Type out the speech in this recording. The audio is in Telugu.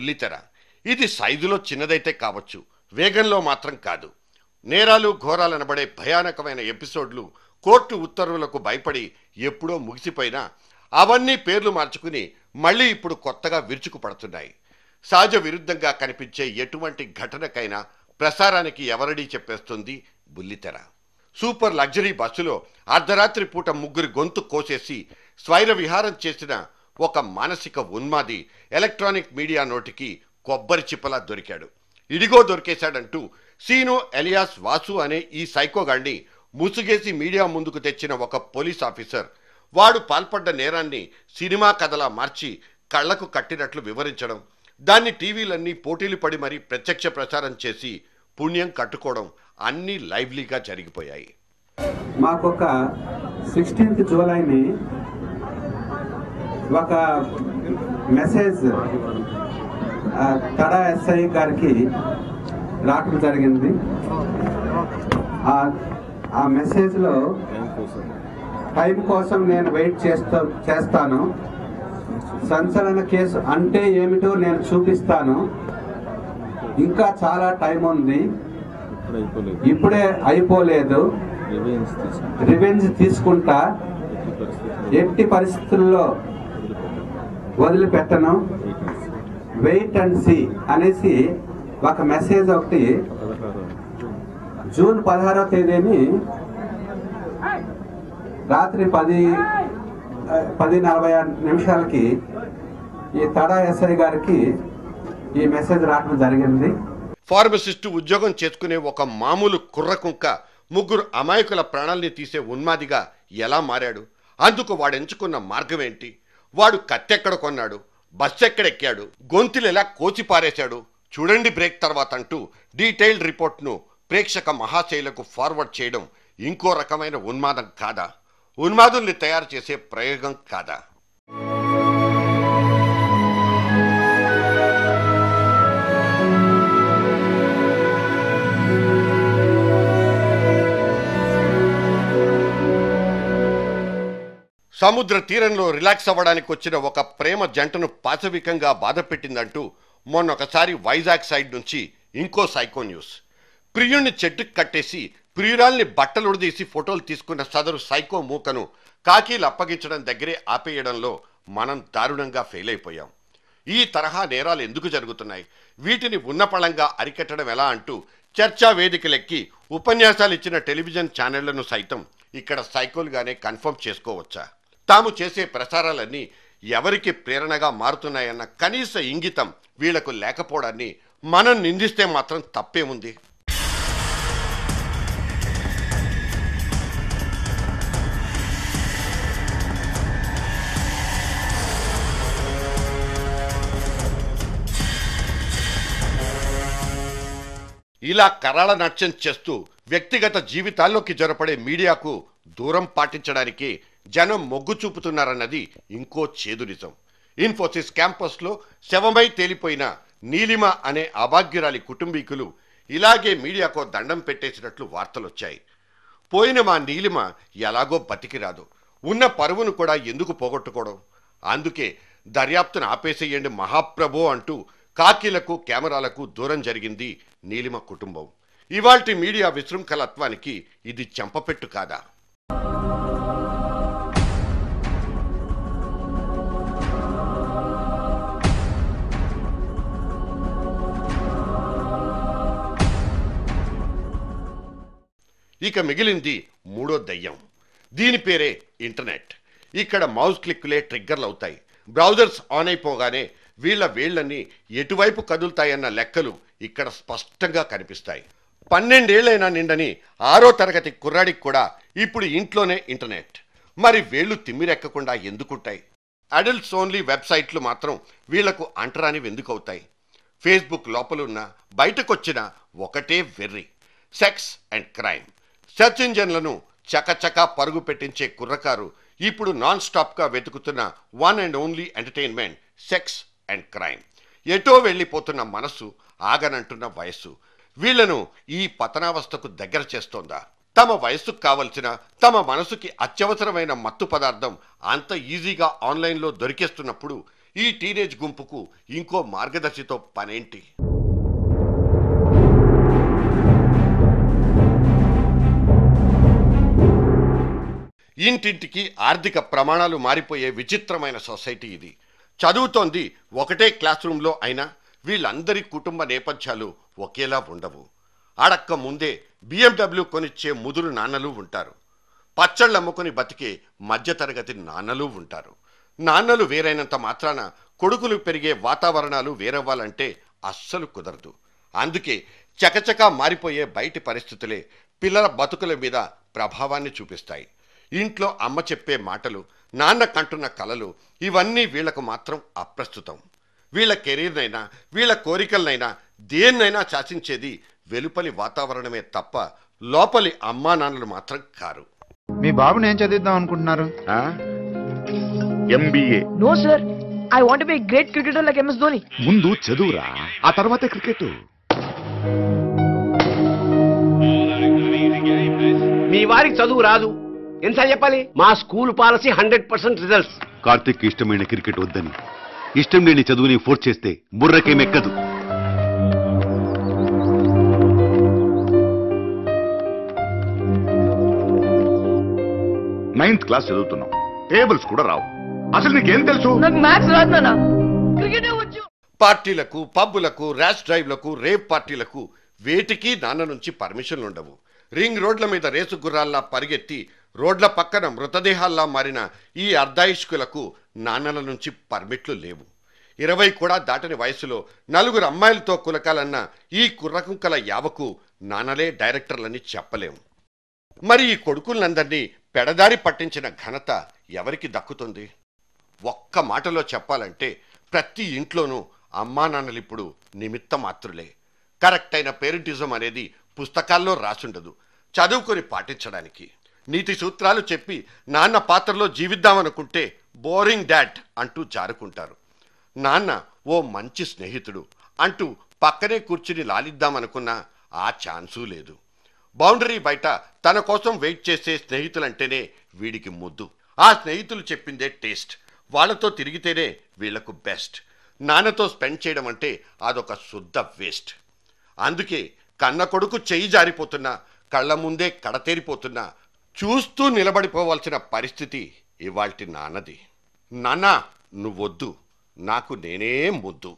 బుల్లితెర. ఇది సైజులో చిన్నదైతే కావచ్చు, వేగంలో మాత్రం కాదు. నేరాలు ఘోరాలనబడే భయానకమైన ఎపిసోడ్లు కోర్టు ఉత్తర్వులకు భయపడి ఎప్పుడో ముగిసిపోయినా అవన్నీ పేర్లు మార్చుకుని మళ్ళీ ఇప్పుడు కొత్తగా విరుచుకుపడుతున్నాయి. సహజ విరుద్ధంగా కనిపించే ఎటువంటి ఘటనకైనా ప్రసారానికి ఎవరడీ చెప్పేస్తుంది బుల్లితెర. సూపర్ లగ్జరీ బస్సులో అర్ధరాత్రి పూట ముగ్గురి గొంతు కోసేసి స్వైర విహారం చేసిన ఒక మానసిక ఉన్మాది ఎలక్ట్రానిక్ మీడియా నోటికి కొబ్బరి చిప్పలా దొరికాడు. ఇడిగో దొరికేశాడంటూ సీను ఎలియాస్ వాసు అనే ఈ సైకోగాడిని ముసుగేసి మీడియా ముందుకు తెచ్చిన ఒక పోలీస్ ఆఫీసర్ వాడు పాల్పడ్డ నేరాన్ని సినిమా కథలా మార్చి కళ్లకు కట్టినట్లు వివరించడం, దాన్ని టీవీలన్నీ పోటీలు పడి మరీ ప్రత్యక్ష ప్రచారం చేసి పుణ్యం కట్టుకోవడం అన్నీ లైవ్లీగా జరిగిపోయాయి. మాకొక 16th జూలైని ఒక మెసేజ్ తడా ఎస్ఐ గారికి రావడం జరిగింది. ఆ మెసేజ్లో టైం కోసం నేను వెయిట్ చేస్తాను, సంచలన కేసు అంటే ఏమిటో నేను చూపిస్తాను, ఇంకా చాలా టైం ఉంది, ఇప్పుడే అయిపోలేదు, రివెంజ్ తీసుకుంటా, ఎట్టి పరిస్థితుల్లో వదిలిపెట్టను, వెయిట్ అండ్ సీ అనేసి ఒక మెసేజ్ ఒకటి జూన్ 16వ తేదీని రాత్రి 10:40 ఈ తడా ఎస్ఐ గారికి ఈ మెసేజ్ రావడం జరిగింది. ఫార్మసిస్టు ఉద్యోగం చేసుకునే ఒక మామూలు కుర్రకుంక ముగ్గురు అమాయకుల ప్రాణాల్ని తీసే ఉన్మాదిగా ఎలా మారాడు? అందుకు వాడెంచుకున్న మార్గం ఏంటి? వాడు కత్తెక్కడ కొన్నాడు? బస్సు ఎక్కడెక్కాడు? గొంతులు ఎలా కోచి పారేశాడు? చూడండి బ్రేక్ తర్వాత అంటూ డీటెయిల్డ్ రిపోర్ట్ను ప్రేక్షక మహాశైలకు ఫార్వర్డ్ చేయడం ఇంకో రకమైన ఉన్మాదం కాదా? ఉన్మాదుల్ని తయారు చేసే ప్రయోగం కాదా? సముద్ర తీరంలో రిలాక్స్ అవ్వడానికి వచ్చిన ఒక ప్రేమ జంటను పాశవికంగా బాధపెట్టిందంటూ మొన్నొకసారి వైజాగ్ సైడ్ నుంచి ఇంకో సైకో న్యూస్. ప్రియుణ్ణి చెట్టుకు కట్టేసి ప్రియురాల్ని బట్టలుడదీసి ఫోటోలు తీసుకున్న సదరు సైకో మూకను కాకీలు అప్పగించడం దగ్గరే ఆపేయడంలో మనం దారుణంగా ఫెయిల్ అయిపోయాం. ఈ తరహా నేరాలు ఎందుకు జరుగుతున్నాయి? వీటిని ఉన్నపళంగా అరికట్టడం ఎలా అంటూ చర్చా వేదికలెక్కి ఉపన్యాసాలు ఇచ్చిన టెలివిజన్ ఛానళ్లను సైతం ఇక్కడ సైకోలుగానే కన్ఫర్మ్ చేసుకోవచ్చా? తాము చేసే ప్రసారాలన్నీ ఎవరికి ప్రేరణగా మారుతున్నాయన్న కనీస ఇంగితం వీళ్లకు లేకపోవడాన్ని మనం నిందిస్తే మాత్రం తప్పేముంది? ఇలా కరాళ నాట్యం చేస్తూ వ్యక్తిగత జీవితాల్లోకి జొరపడే మీడియాకు దూరం పాటించడానికి జనం మొగ్గు చూపుతున్నారన్నది ఇంకో చేదు నిజం. ఇన్ఫోసిస్ క్యాంపస్లో శవమై తేలిపోయిన నీలిమ అనే అభాగ్యురాలి కుటుంబీకులు ఇలాగే మీడియాకో దండం పెట్టేసినట్లు వార్తలొచ్చాయి. పోయిన మా నీలిమ ఎలాగో బతికిరాదు, ఉన్న పరువును కూడా ఎందుకు పోగొట్టుకోవడం? అందుకే దర్యాప్తును ఆపేసేయండి మహాప్రభో అంటూ కాకీలకు కెమెరాలకు దూరం జరిగింది నీలిమ కుటుంబం. ఇవాల్టి మీడియా విశృంఖలత్వానికి ఇది చెంపపెట్టు కాదా? ఇక మిగిలింది మూడో దయ్యం. దీని పేరే ఇంటర్నెట్. ఇక్కడ మౌస్ క్లిక్కులే ట్రిగ్గర్లు అవుతాయి. బ్రౌజర్స్ ఆన్ అయిపోగానే వీళ్ల వేళ్లన్నీ ఎటువైపు కదులుతాయన్న లెక్కలు ఇక్కడ స్పష్టంగా కనిపిస్తాయి. 12 ఏళ్లైనా నిండని 6వ తరగతి కుర్రాడికి కూడా ఇప్పుడు ఇంట్లోనే ఇంటర్నెట్. మరి వేళ్లు తిమ్మిరెక్కకుండా ఎందుకుంటాయి? అడల్ట్స్ ఓన్లీ వెబ్సైట్లు మాత్రం వీళ్లకు అంటరాని ఎందుకవుతాయి? ఫేస్బుక్ లోపలున్న బయటకొచ్చిన ఒకటే వెర్రి, సెక్స్ అండ్ క్రైమ్. సెర్చ్ ఇంజన్లను చకచకా పరుగు పెట్టించే కుర్రకారు ఇప్పుడు నాన్ స్టాప్గా వెతుకుతున్న one and only entertainment sex and crime. ఎటో వెళ్ళిపోతున్న మనసు, ఆగనంటున్న వయస్సు వీళ్లను ఈ పతనావస్థకు దగ్గర చేస్తోందా? తమ వయస్సుకు కావలసిన, తమ మనసుకి అత్యవసరమైన మత్తు పదార్థం అంత ఈజీగా ఆన్లైన్లో దొరికేస్తున్నప్పుడు ఈ టీనేజ్ గుంపుకు ఇంకో మార్గదర్శితో పనేంటి? ఇంటింటికి ఆర్థిక ప్రమాణాలు మారిపోయే విచిత్రమైన సొసైటీ ఇది. చదువుతోంది ఒకటే క్లాస్ రూమ్లో అయినా వీళ్ళందరి కుటుంబ నేపథ్యాలు ఒకేలా ఉండవు. అడక్క ముందే BMW కొనిచ్చే ముదురు నాన్నలు ఉంటారు. పచ్చళ్ళు అమ్ముకొని బతికే మధ్యతరగతి నాన్నలు ఉంటారు. నాన్నలు వేరైనంత మాత్రాన కొడుకులు పెరిగే వాతావరణాలు వేరవ్వాలంటే అస్సలు కుదరదు. అందుకే చకచకా మారిపోయే బయటి పరిస్థితులే పిల్లల బతుకుల మీద ప్రభావాన్ని చూపిస్తాయి. ఇంట్లో అమ్మ చెప్పే మాటలు, నాన్న కంటున్న కలలు, ఇవన్నీ వీళ్లకు మాత్రం అప్రస్తుతం. వీళ్ళ కెరీర్నైనా వీళ్ళ కోరికలనైనా దేన్నైనా శాసించేది వెలుపలి వాతావరణమే తప్ప లోపలి అమ్మా నాన్నలు మాత్రం కారు. మీ బాబుని ఏం చదివిద్దాం అనుకుంటున్నారు? MBA. No sir, I want to be a great cricketer like MS Dhoni. ముందు చదువురా, ఆ తర్వాతే క్రికెట్. మీ వారికి చదువు రాదు ఎంత చెప్పాలి? మా స్కూల్ పాలసీ 100% రిజల్ట్స్. కార్తిక్ ఇష్టమైన క్రికెట్ వద్దని, ఇష్టం లేని చదువుని ఫోర్స్ చేస్తే బుర్రకేమెక్కదు. నైన్త్ క్లాస్ చదువుతున్నాం, టేబుల్స్ కూడా రావు. అసలు నీకేం తెలుసు? నాకు మ్యాథ్స్ రాదు నాన్న, క్రికెటే వచ్చు. పార్టీలకు, పబ్బులకు, ర్యాష్ డ్రైవ్లకు, రేవ్ పార్టీలకు వేటికి నాన్న నుంచి పర్మిషన్లు ఉండవు. రింగ్ రోడ్ల మీద రేసు గుర్రాల్లా పరిగెత్తి రోడ్ల పక్కన మృతదేహాల్లా మారిన ఈ అర్ధాయుష్కులకు నాన్నల నుంచి పర్మిట్లు లేవు. 20 కూడా దాటని వయసులో 4 అమ్మాయిలతో కులకాలన్న ఈ కుర్రకుంకల యావకు నాన్నలే డైరెక్టర్లని చెప్పలేము. మరి ఈ కొడుకులందరినీ పెడదారి పట్టించిన ఘనత ఎవరికి దక్కుతుంది? ఒక్క మాటలో చెప్పాలంటే ప్రతి ఇంట్లోనూ అమ్మా నాన్నలిప్పుడు నిమిత్త మాత్రులే. కరెక్ట్ అయిన పేరెంటిజం అనేది పుస్తకాల్లో రాసుండదు, చదువుకొని పాటించడానికి. నీతి సూత్రాలు చెప్పి నాన్న పాత్రలో జీవిద్దామనుకుంటే బోరింగ్ డాడ్ అంటూ జారుకుంటారు. నాన్న ఓ మంచి స్నేహితుడు అంటూ పక్కనే కూర్చుని లాలిద్దామనుకున్నా ఆ ఛాన్సూ లేదు. బౌండరీ బయట తన కోసం వెయిట్ చేసే స్నేహితులంటేనే వీడికి ముద్దు. ఆ స్నేహితులు చెప్పిందే టేస్ట్. వాళ్లతో తిరిగితేనే వీళ్లకు బెస్ట్. నాన్నతో స్పెండ్ చేయడం అంటే అదొక శుద్ధ వేస్ట్. అందుకే కన్న కొడుకు చెయ్యి జారిపోతున్నా, కళ్ళ ముందే కడతేరిపోతున్నా చూస్తూ నిలబడిపోవాల్సిన పరిస్థితి ఇవాల్టి నాన్నది. నాన్న నువ్వొద్దు, నాకు నేనే ముద్దు.